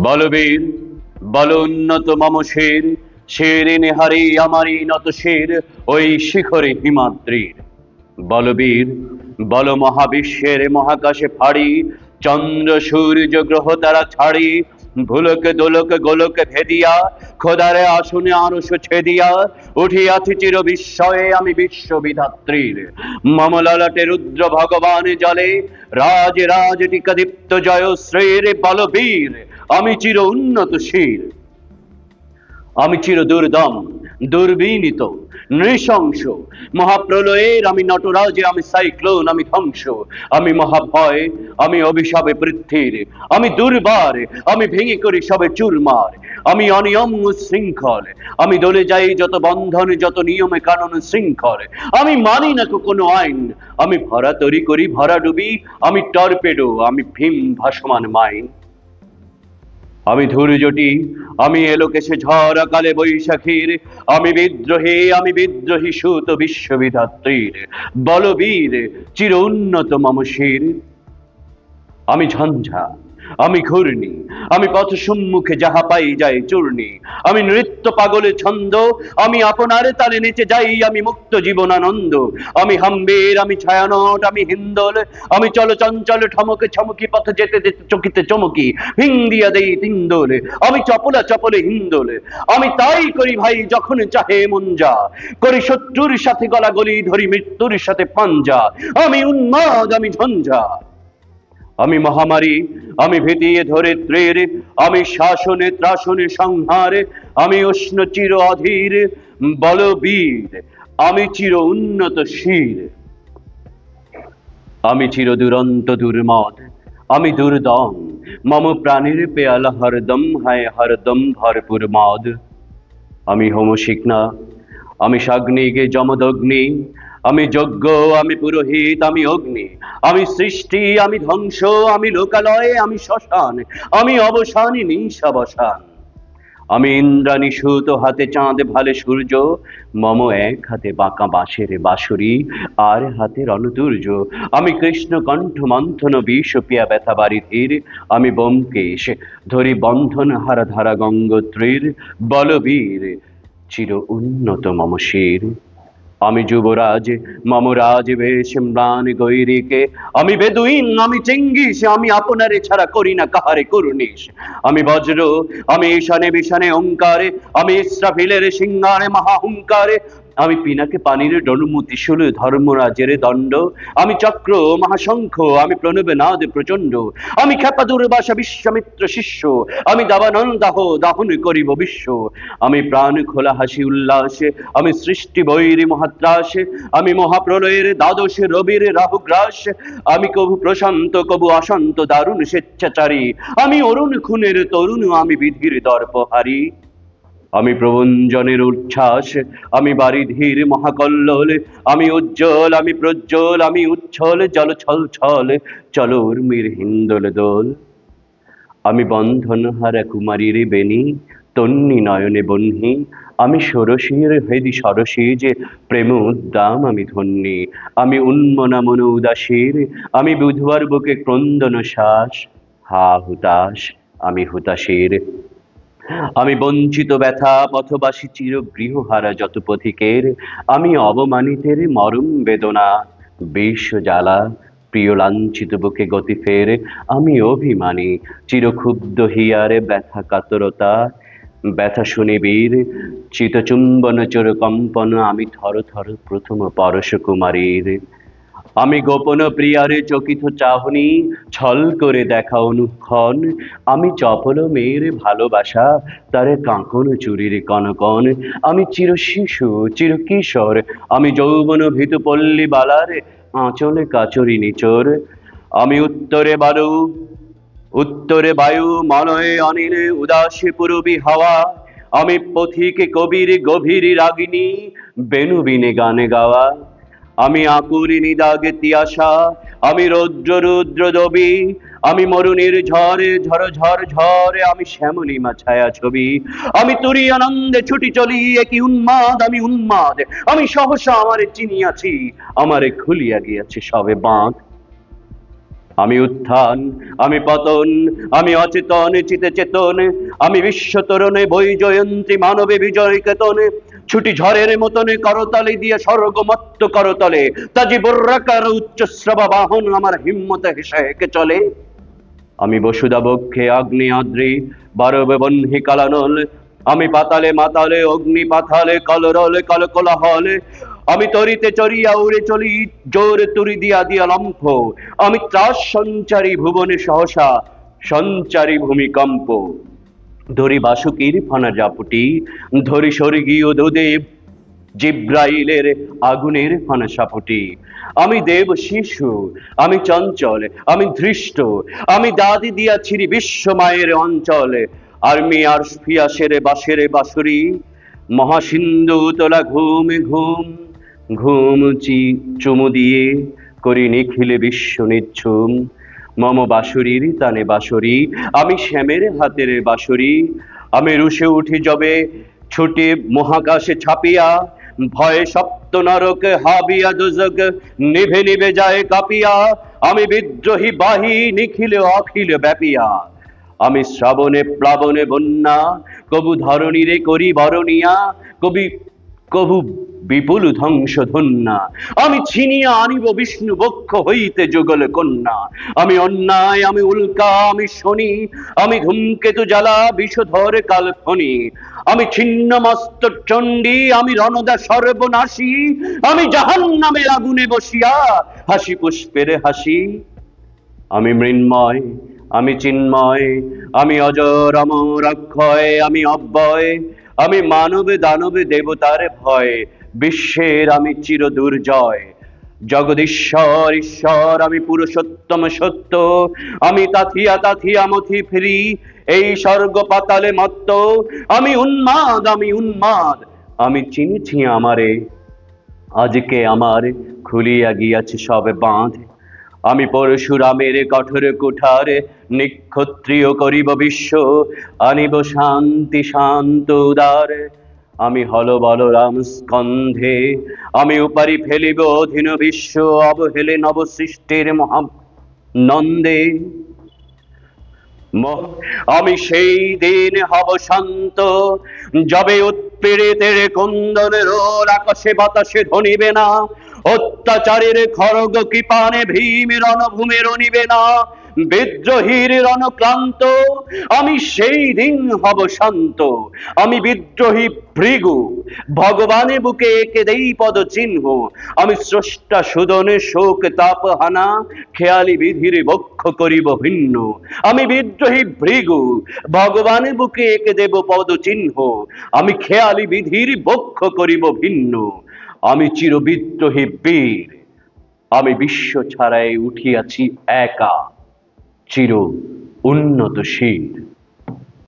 বলবীর বল উন্নত মম শির, শিরে নেহারি আমারই নত শির ওই শিখরে হিমাদ্রির। বলবীর বল মহাবিশ্বের মহাকাশে ফাড়ি, চন্দ্র সূর্য গ্রহ তারা ছাড়ি, ভুলক দোলক গোলক ভেদিয়া খোদারে আসনে আরশ ছেদিয়া উঠিয়াছি চির বিস্ময়ে আমি বিশ্ববিধাত্রীর। মম ললাটে রুদ্র ভগবান জলে রাজ রাজ টিকাদীপ্ত জয় শ্রীর। বলবীর আমি চির উন্নত শির, আমি চির দুর্দম দুর্বিনীত নৃশংস, মহাপ্রলয়ের আমি নটরাজে, আমি সাইক্লোন, আমি ধ্বংস, আমি মহাভয়, আমি অভিশাপে পৃথ্বীর, আমি দুর্বার, আমি ভেঙে করি সবে চুরমার, আমি অনিয়ম শৃঙ্খল, আমি দলে যাই যত বন্ধন যত নিয়মে কানুন শৃঙ্খল, আমি মানি না কোনো আইন, আমি ভরা তরি করি ভরা ডুবি, আমি টর্পেডো, আমি ভীম ভাসমান মাইন। আমি ধূর্যটি, আমি এলোকেশে ঝড় কালে বৈশাখীর, আমি বিদ্রোহী সুত বিশ্ববিধাত্রীর। বলবীর চির উন্নত মম শির, আমি ঝঞ্ঝা, আমি ঘূর্ণি, আমি পথ সম্মুখে যাহা পাই যাই চূর্ণি, আমি নৃত্য পাগলে ছন্দ, আমি আপনার তালে নেচে যাই, আমি মুক্ত জীবনানন্দ, আমি হাম্বের, আমি ছায়ানট, আমি হিন্দোল, আমি চল চঞ্চল ঠমকে ছমকি পথ যেতে যেতে চকিতে চমকি হিং দিয়া দেই তিন্দোলে, আমি চপলা চপলে হিন্দোলে, আমি তাই করি ভাই যখন চাহে মন যা, করি শত্রুর সাথে গলা গলি ধরি মৃত্যুর সাথে পাঞ্জা, আমি উন্মাদ, আমি ঝঞ্ঝা, আমি মহামারী, আমি ভীতিয়ে ধরিত্রীর, আমি শাসনে ত্রাসনে সংহারে, আমি উষ্ণ চির অধীর। বলবীর আমি চির উন্নত শির, আমি চির দুরন্ত দুর্মদ, আমি দুর্দম, মম প্রাণের পেয়ালা হরদম হায় হরদম ভরপুর মদ। আমি হোমশিকনা, আমি সাগ্নিকে যমদগ্নি, আমি যজ্ঞ, আমি পুরোহিত, আমি অগ্নি, আমি সৃষ্টি, আমি ধ্বংস, আমি লোকালয়, আমি শ্মশান, আমি অবসানী নিঃসাবসান। আমি ইন্দ্রাণী সুত হাতে চাঁদ ভালে সূর্য, মম এক হাতে বাঁকা বাঁশের বাঁশুরি আর হাতে রণদুর্য, আমি কৃষ্ণ কণ্ঠ মন্থন বিষ পিয়া ব্যথা বাড়ি ধীর, আমি ব্যোমকেশ ধরি বন্ধন হারা ধারা গঙ্গোত্রীর। বলবীর চির উন্নত মম শির, আমি যুবরাজ, মম রাজ বেশ ম্লান গৈরিকে, আমি বেদুইন, আমি চেঙ্গিস, আমি আপনারে ছাড়া করি না কাহারে করুনিস, আমি বজ্র, আমি ঈশানে বিশানে ওঙ্কারে, আমি ইস্রাফিলের সিংহারে মহাহুঙ্কারে, আমি পিনাকে পানির ডনুমু ত্রিশূল ধর্মরাজের দণ্ড, আমি চক্র মহাশঙ্খ, আমি প্রণবে নাদ প্রচণ্ড, আমি খ্যাপা দুর্বাসা বিশ্বামিত্র শিষ্য, আমি দাবানন দাহ দাহন করিব বিশ্ব, আমি প্রাণ খোলা হাসি উল্লাসে, আমি সৃষ্টি বৈরী মহাত্রাসে, আমি মহাপ্রলয়ের দ্বাদশে রবির রাহুগ্রাস, আমি কবু প্রশান্ত কবু অশান্ত দারুণ স্বেচ্ছাচারী, আমি অরুণ খুনের তরুণ, আমি বিধির দর্পহারী, আমি প্রবঞ্জনের উচ্ছ্বাস, আমি বারিধির মহাকল্লোল, আমি উজ্জ্বল, আমি প্রজ্জ্বল, আমি উচ্ছল জল ছল ছল চল উর্মির হিন্দোল দোল, আমি বন্ধন হারা কুমারীর বেণী তন্নি নয়নে বহ্নি, আমি ষোড়শীর হৃদি সরসী যে প্রেম উদ্দাম আমি ধন্যী, আমি উন্মনা মন উদাসীর, আমি বুধবার বুকে ক্রন্দন শ্বাস, হা হুতাশ, আমি হুতাশীর, আমি বঞ্চিত ব্যথা পথবাসী চির গৃহহারা যত পথিকের, আমি অবমানিতের মরম বেদনা বিশ্ব জ্বালা প্রিয় লাঞ্ছিত বুকে গতি ফের, আমি অভিমানী চিরক্ষুব্ধ হিয়ারে ব্যথা কাতরতা, ব্যথা শুনিবীর চিতচুম্বন চোর কম্পন, আমি থর থর প্রথম পরশ কুমারীর, আমি গোপন প্রিয়ারে চকিত চাহনি ছল করে দেখা অনুক্ষণ, আমি চপল মেয়ের ভালোবাসা তারে কাঁকন চুরির কনকন, আমি চির শিশু চির কিশোর, আমি যৌবন ভীত পল্লী বালার আঁচলে কাচরি নিচোর, আমি উত্তরে বায়ু মলয়ে অনিলে উদাসী পূরবী হাওয়া, আমি পথিকে কবির গভীর রাগিনী বেনুবিনে গানে গাওয়া, আমি আকুরি নিদাগে তিয়াসা, আমি রৌদ্র রুদ্র দবি, আমি মরুনির ঝড়ে ঝড় ঝড় ঝড়ে, আমি শ্যামলিমা ছায়া ছবি, আমি তুরি আনন্দে ছুটি চলি একই উন্মাদ, আমি উন্মাদ, আমি সহসা আমারে চিনিয়াছি, আমারে খুলিয়া গিয়াছে সবে বাঁধ। আমি উত্থান, আমি পতন, আমি অচেতন চিতে চেতন, আমি বিশ্বতরণে বই জয়ন্তী মানবে বিজয় কেতনে, ছুটি ঝড়ের মতনে করতলে দিয়ে স্বর্গমত্ত করতলে, তাজি বর্রাকার উচ্চশ্রবা বাহন আমার হিম্মতে হেসে হেঁকে চলে। আমি বসুদা বক্ষে আগ্নি আদ্রি বারবে বহ্নি কালানল, আমি পাতালে মাতালে অগ্নি পাথালে কলরলে কলকোলাহলে, আমি তরিতে চড়িয়া উড়ে চলি জোর তুরি দিয়া দিয়া লম্ফ, আমি ত্রাস সঞ্চারী ভুবনে সহসা সঞ্চারী ভূমিকম্প, ধরি বাসুকির ফানা জাপুটি, ধরি স্বর্গীয় দুদেব জিব্রাইলের আগুনের ফানা সাপুটি। আমি দেব শিশু, আমি চঞ্চল, আমি ধৃষ্ট, আমি দাদি দিয়াছিরি বিশ্ব মায়ের অঞ্চলে, আর্মি আর ফিয়াসের বাসের বাসুরি, মহাসিন্ধু তোলা ঘুম ঘুম, চুমু দিয়ে করি নিখিলে বিশ্ব নিচ্ছুম, মম বাঁশুরির তানে বাঁশরি, আমি শ্যামের হাতের বাঁশরি, আমি রুষে উঠি যবে ছুটে মহাকাশে ছাপিয়া, ভয়ে সপ্ত নরক হাবিয়া দুজক নিভে নিভে যায় কাঁপিয়া, আমি বিদ্রোহী বাহি নিখিল অখিল ব্যাপিয়া, আমি শ্রাবণে প্লাবনে বন্যা, কবু ধরণীরে করি বরণিয়া, কবি কবু বিপুল ধ্বংস ধন্যা, আমি ছিনিয়া আনিব বিষ্ণু বক্ষ হইতে যুগল কন্যা, আমি অন্যায়, আমি উল্কা, আমি শনি, আমি ধূমকেতু জ্বালা বিষধর কালখনি, আমি ছিন্ন মস্ত চণ্ডী, আমি রণদা সর্বনাশী, আমি জাহান্নামের আগুনে বসিয়া হাসি পুষ্পের হাসি, আমি মৃন্ময়, আমি চিন্ময়, আমি অজর অমর অক্ষয়, আমি অব্যয়, আমি মানবে দানবে দেবতার ভয়, বিশ্বের আমি চির দুর্জয়, জগদীশ্বর ঈশ্বর, আমি পুরুষোত্তম সত্য, আমি তাথিয়া তাথিয়া মথি ফিরি এই স্বর্গ পাতালে মত্ত, আমি উন্মাদ, আমি উন্মাদ, আমি চিনিছি আমারে, আজকে আমার খুলিয়া গিয়াছে সব বাঁধ, আমি পরশুরামের কঠোর কুঠার নিক্ষত্রিয় করিব বিশ্ব, আনিব শান্তি শান্ত উদার, আমি হল বলরাম স্কন্ধে, আমি উপারি ফেলিব অধীন বিশ্ব, অবহেলে নবসৃষ্টির মহা নন্দে, আমি সেই দিন হব শান্ত, যবে উৎপীড়িতের কুন্দনের রোল আকাশে বাতাসে ধ্বনিবে না, অত্যাচারের খড়গ কৃপানে ভীম রণভূমে রণিবে না, বিদ্রোহীর রণক্লান্ত, আমি সেই দিন হব শান্ত, আমি বিদ্রোহী ভৃগু, ভগবানে বুকে এঁকে দেই পদ চিহ্ন, আমি স্রষ্টা সুদনে শোক তাপ হানা, খেয়ালি বিধির বক্ষ করিব ভিন্ন, আমি বিদ্রোহী ভৃগু, ভগবানে বুকে এঁকে দেব পদ চিহ্ন, আমি খেয়ালি বিধির বক্ষ করিব ভিন্ন, আমি চির বিদ্রোহী বীর, আমি বিশ্ব ছাড়াই উঠিয়াছি একা, চির উন্নত শির।